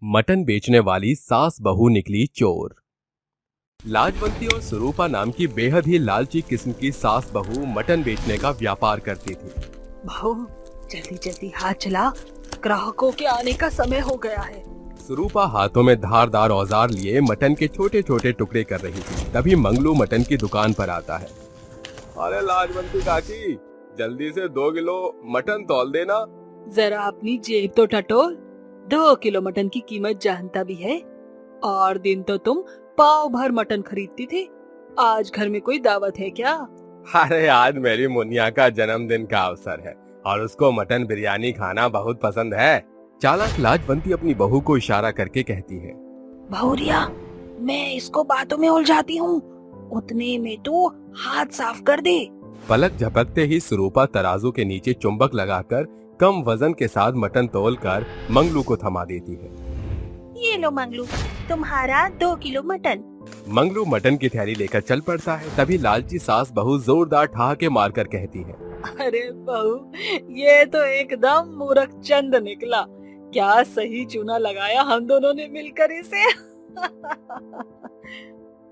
Mutton बेचने वाली सास बहू निकली चोर। लाजवंती और स्वरूपा नाम की बेहद ही लालची किस्म की सास बहू मटन बेचने का व्यापार करती थी। बहू जल्दी जल्दी हाथ चला, ग्राहकों के आने का समय हो गया है। स्वरूपा हाथों में धारदार औजार लिए मटन के छोटे छोटे टुकड़े कर रही थी। तभी मंगलू मटन की दुकान पर आता है। अरे लाजवंती काकी, जल्दी से 2 किलो मटन तौल देना। जरा अपनी जेब तो टटोल, 2 किलो मटन की कीमत जानता भी है। और दिन तो तुम पाव भर मटन खरीदती थी, आज घर में कोई दावत है क्या? अरे आज मेरी मुनिया का जन्मदिन का अवसर है और उसको मटन बिरयानी खाना बहुत पसंद है। चालाक लाजवंती अपनी बहू को इशारा करके कहती है, बहुरिया, मैं इसको बातों में उलझाती हूँ, उतने में तो हाथ साफ कर दे। पलक झपकते ही स्वरूपा तराजू के नीचे चुंबक लगाकर कम वजन के साथ मटन तौलकर मंगलू को थमा देती है। ये लो मंगलू, तुम्हारा 2 किलो मटन। मंगलू मटन की थैली लेकर चल पड़ता है। तभी लालची सास बहू जोरदार ठहाके मारकर कहती है, अरे बहू, ये तो एकदम मूर्ख चंद निकला। क्या सही चूना लगाया हम दोनों ने मिलकर इसे।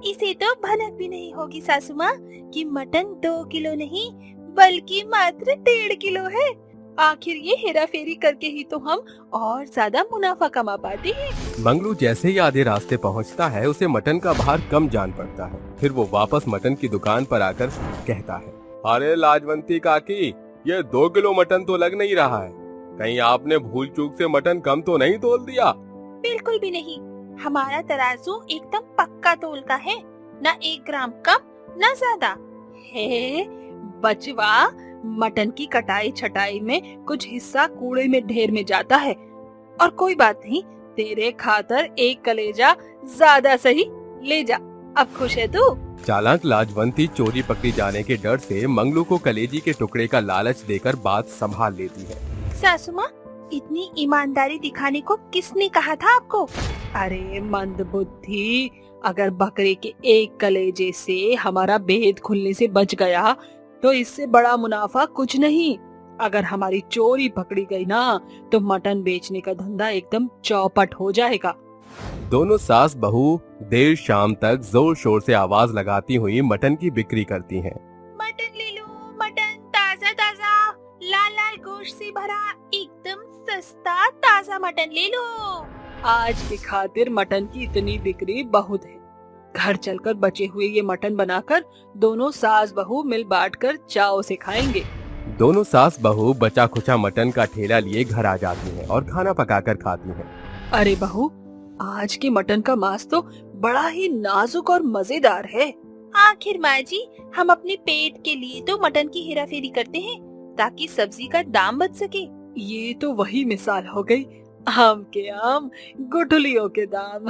इसे तो भनक भी नहीं होगी सासू माँ कि मटन 2 किलो नहीं बल्कि मात्र 1.5 किलो है। आखिर ये हेरा फेरी करके ही तो हम और ज्यादा मुनाफा कमा पाते हैं। मंगलू जैसे ही आधे रास्ते पहुंचता है, उसे मटन का भार कम जान पड़ता है। फिर वो वापस मटन की दुकान पर आकर कहता है, अरे लाजवंती काकी, ये 2 किलो मटन तो लग नहीं रहा है। कहीं आपने भूल चूक से मटन कम तो नहीं तोल दिया? बिल्कुल भी नहीं, हमारा तराजू एकदम पक्का तोल का है, न 1 ग्राम कम न ज्यादा। हे बचवा, मटन की कटाई छटाई में कुछ हिस्सा कूड़े में ढेर में जाता है, और कोई बात नहीं, तेरे खातर 1 कलेजा ज्यादा सही, ले जा। अब खुश है तू? चालाक लाजवंती चोरी पकड़ी जाने के डर से मंगलू को कलेजी के टुकड़े का लालच देकर बात संभाल लेती है। सासू माँ, इतनी ईमानदारी दिखाने को किसने कहा था आपको? अरे मंदबुद्धि, अगर बकरे के 1 कलेजे से हमारा भेद खुलने से बच गया तो इससे बड़ा मुनाफा कुछ नहीं। अगर हमारी चोरी पकड़ी गई ना तो मटन बेचने का धंधा एकदम चौपट हो जाएगा। दोनों सास बहू देर शाम तक जोर शोर से आवाज लगाती हुई मटन की बिक्री करती हैं। मटन ले लो, मटन ताजा ताजा, लाल लाल गोश्त से भरा, एकदम सस्ता ताजा मटन ले लो। आज की खातिर मटन की इतनी बिक्री बहुत है। घर चलकर बचे हुए ये मटन बनाकर दोनों सास बहू मिल बांटकर चाव से खाएंगे। दोनों सास बहू बचा खुचा मटन का ठेला लिए घर आ जाती हैं और खाना पकाकर खाती हैं। अरे बहू, आज के मटन का मांस तो बड़ा ही नाजुक और मजेदार है। आखिर माँ जी, हम अपने पेट के लिए तो मटन की हेरा फेरी करते हैं ताकि सब्जी का दाम बच सके। ये तो वही मिसाल हो गई, आम के आम गुठलियों के दाम।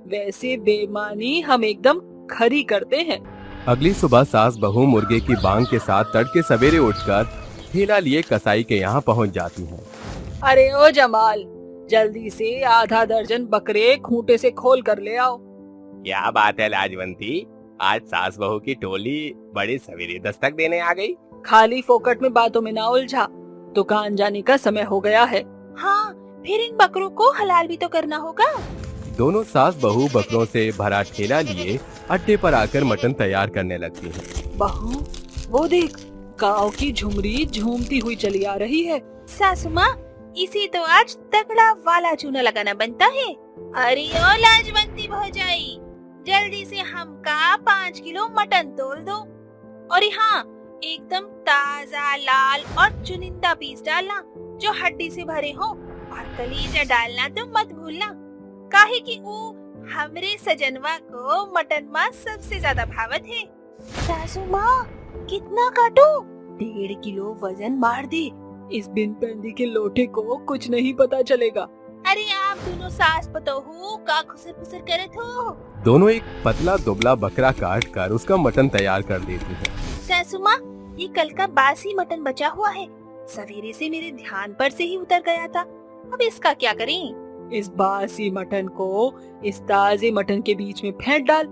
वैसे बेईमानी हम एकदम खरी करते हैं। अगली सुबह सास बहू मुर्गे की बांग के साथ तड़के सवेरे उठकर ठेला लिए कसाई के यहाँ पहुँच जाती हैं। अरे ओ जमाल, जल्दी से आधा दर्जन बकरे खूंटे से खोल कर ले आओ। क्या बात है लाजवंती, आज सास बहू की टोली बड़ी सवेरे दस्तक देने आ गई। खाली फोकट में बातों में ना उलझा, दुकान जाने का समय हो गया है। हाँ, फिर इन बकरों को हलाल भी तो करना होगा। दोनों सास बहू बकरों से भरा ठेला लिए अड्डे पर आकर मटन तैयार करने लगती हैं। बहू, वो देख, गांव की झुमरी झूमती हुई चली आ रही है। सासू माँ, इसे तो आज तगड़ा वाला चूना लगाना बनता है। अरे ओ लाजवंती भौजाई, जल्दी से हमका 5 किलो मटन तोल दो। और हाँ, एकदम ताजा लाल और चुनिंदा पीस डालना जो हड्डी से भरे हो, और कलेजा डालना तो मत भूलना, काहे कि वो हमरे सजनवा को मटन मां सबसे ज्यादा भावत है। सासू माँ, कितना काटो? 1.5 किलो वजन मार दे, इस बिन पैंदी के लोटे को कुछ नहीं पता चलेगा। अरे आप दोनों सास पतोहू का खुसर फुसर करत हो। दोनों एक पतला दुबला बकरा काट कर उसका मटन तैयार कर देती हैं। सासू माँ, ये कल का बासी मटन बचा हुआ है, सवेरे से मेरे ध्यान पर से ही उतर गया था, अब इसका क्या करें? इस बासी मटन को इस ताजे मटन के बीच में फेंट डाल,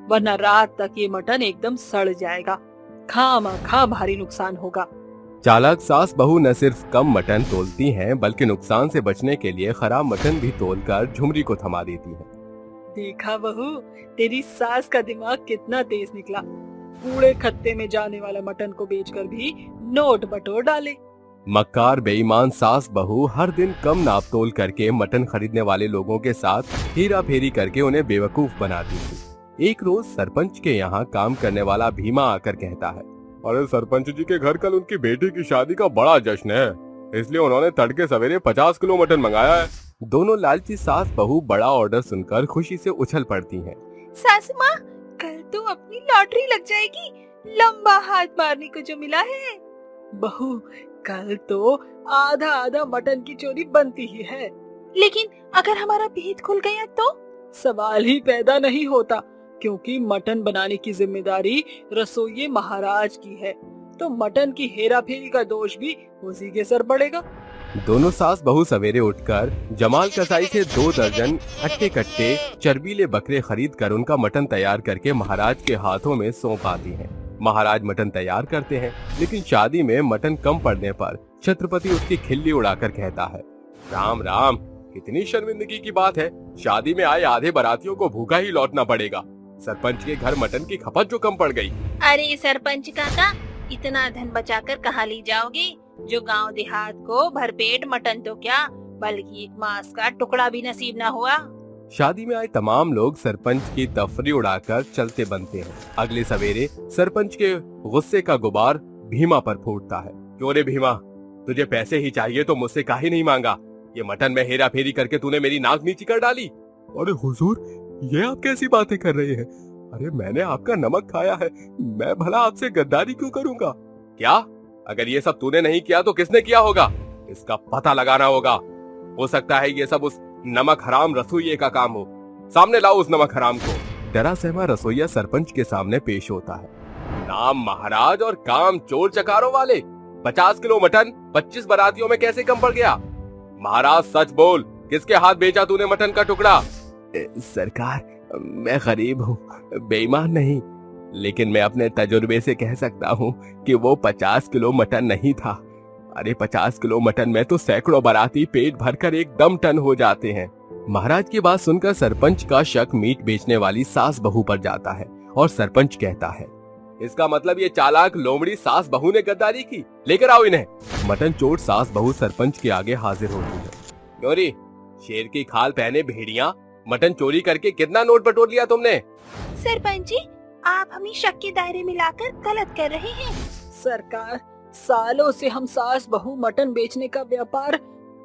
वरना रात तक ये मटन एकदम सड़ जाएगा, खामा खा भारी नुकसान होगा। चालाक सास बहू न सिर्फ कम मटन तोलती हैं बल्कि नुकसान से बचने के लिए खराब मटन भी तोलकर झुमरी को थमा देती हैं। देखा बहू, तेरी सास का दिमाग कितना तेज निकला। कूड़े खत्ते में जाने वाला मटन को बेचकर भी नोट बटोर डाले। मक्कार बेईमान सास बहू हर दिन कम नाप तोल करके मटन खरीदने वाले लोगों के साथ हेरा फेरी करके उन्हें बेवकूफ बनाती थी। एक रोज सरपंच के यहाँ काम करने वाला भीमा आकर कहता है, अरे सरपंच जी के घर कल उनकी बेटी की शादी का बड़ा जश्न है, इसलिए उन्होंने तड़के सवेरे 50 किलो मटन मंगाया है। दोनों लालची सास बहू बड़ा ऑर्डर सुनकर खुशी से उछल पड़ती हैं। सासू माँ, कल तो अपनी लॉटरी लग जाएगी, लंबा हाथ मारने को जो मिला है। बहू, कल तो आधा आधा मटन की चोरी बनती ही है। लेकिन अगर हमारा भेद खुल गया तो? सवाल ही पैदा नहीं होता, क्योंकि मटन बनाने की जिम्मेदारी रसोइये महाराज की है, तो मटन की हेरा फेरी का दोष भी उसी के सर पड़ेगा। दोनों सास बहू सवेरे उठकर जमाल कसाई से 2 दर्जन हट्टे कट्टे चर्बीले बकरे खरीद कर उनका मटन तैयार करके महाराज के हाथों में सौंप आती हैं। महाराज मटन तैयार करते हैं, लेकिन शादी में मटन कम पड़ने पर छत्रपति उसकी खिल्ली उड़ाकर कहता है, राम राम, कितनी शर्मिंदगी की बात है, शादी में आए आधे बारातियों को भूखा ही लौटना पड़ेगा। सरपंच के घर मटन की खपत जो कम पड़ गई। अरे सरपंच काका, इतना धन बचाकर कहाँ ले जाओगे? जो गांव देहात को भरपेट मटन तो क्या, बल्कि एक मांस का टुकड़ा भी नसीब ना हुआ। शादी में आए तमाम लोग सरपंच की तफरी उड़ाकर चलते बनते हैं। अगले सवेरे सरपंच के गुस्से का गुबार भीमा पर फूटता है। क्यों रे भीमा, तुझे पैसे ही चाहिए तो मुझसे काहे नहीं मांगा? ये मटन में हेरा फेरी करके तूने मेरी नाक नीची कर डाली। अरे हुजूर, ये आप कैसी बातें कर रहे हैं? अरे मैंने आपका नमक खाया है, मैं भला आपसे गद्दारी क्यों करूंगा? क्या? अगर ये सब तूने नहीं किया तो किसने किया होगा? इसका पता लगाना होगा। हो सकता है ये सब उस नमक हराम रसोइये का काम हो। सामने लाओ उस नमक हराम को। डरा सहमा रसोइया सरपंच के सामने पेश होता है। नाम महाराज और काम चोर चकारों वाले, 50 किलो मटन 25 बारातियों में कैसे कम पड़ गया? महाराज सच बोल, किसके हाथ बेचा तूने मटन का टुकड़ा? सरकार, मैं गरीब हूँ, बेईमान नहीं, लेकिन मैं अपने तजुर्बे से कह सकता हूँ कि वो 50 किलो मटन नहीं था। अरे 50 किलो मटन में तो सैकड़ों बाराती पेट भरकर एकदम टन हो जाते हैं। महाराज की बात सुनकर सरपंच का शक मीट बेचने वाली सास बहू पर जाता है और सरपंच कहता है, इसका मतलब ये चालाक लोमड़ी सास बहू ने गद्दारी की। लेकर आओ इन्हें। मटन चोर सास बहू सरपंच के आगे हाजिर होती है। क्यों शेर की खाल पहने भेड़िया, मटन चोरी करके कितना नोट बटोर लिया तुमने? सरपंच जी, आप हमें शक के दायरे में लाकर गलत कर रहे हैं। सरकार, सालों से हम सास बहू मटन बेचने का व्यापार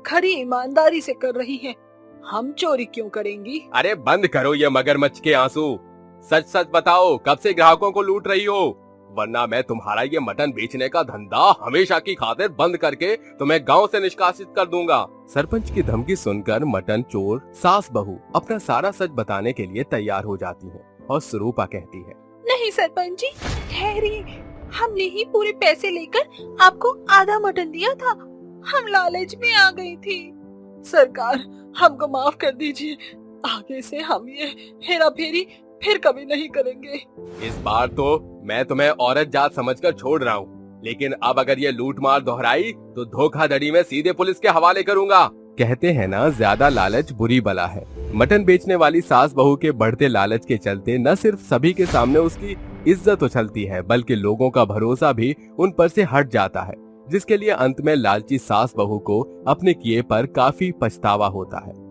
खरी ईमानदारी से कर रही हैं। हम चोरी क्यों करेंगी? अरे बंद करो ये मगरमच्छ के आंसू। सच सच बताओ, कब से ग्राहकों को लूट रही हो? वरना मैं तुम्हारा ये मटन बेचने का धंधा हमेशा की खातिर बंद करके तुम्हें गांव से निष्कासित कर दूंगा। सरपंच की धमकी सुनकर मटन चोर सास बहू अपना सारा सच बताने के लिए तैयार हो जाती है और स्वरूपा कहती है, नहीं सरपंच जी, ठहरिए, हमने ही पूरे पैसे लेकर आपको आधा मटन दिया था, हम लालच में आ गई थी। सरकार, हमको माफ कर दीजिए, आगे से हम ये हेरा फेरी फिर कभी नहीं करेंगे। इस बार तो मैं तुम्हें औरत जात समझकर छोड़ रहा हूँ, लेकिन अब अगर ये लूट मार दोहराई तो धोखाधड़ी में सीधे पुलिस के हवाले करूंगा। कहते हैं ना, ज्यादा लालच बुरी बला है। मटन बेचने वाली सास बहू के बढ़ते लालच के चलते न सिर्फ सभी के सामने उसकी इज्जत उछलती है, बल्कि लोगों का भरोसा भी उन पर से हट जाता है, जिसके लिए अंत में लालची सास बहू को अपने किए पर काफी पछतावा होता है।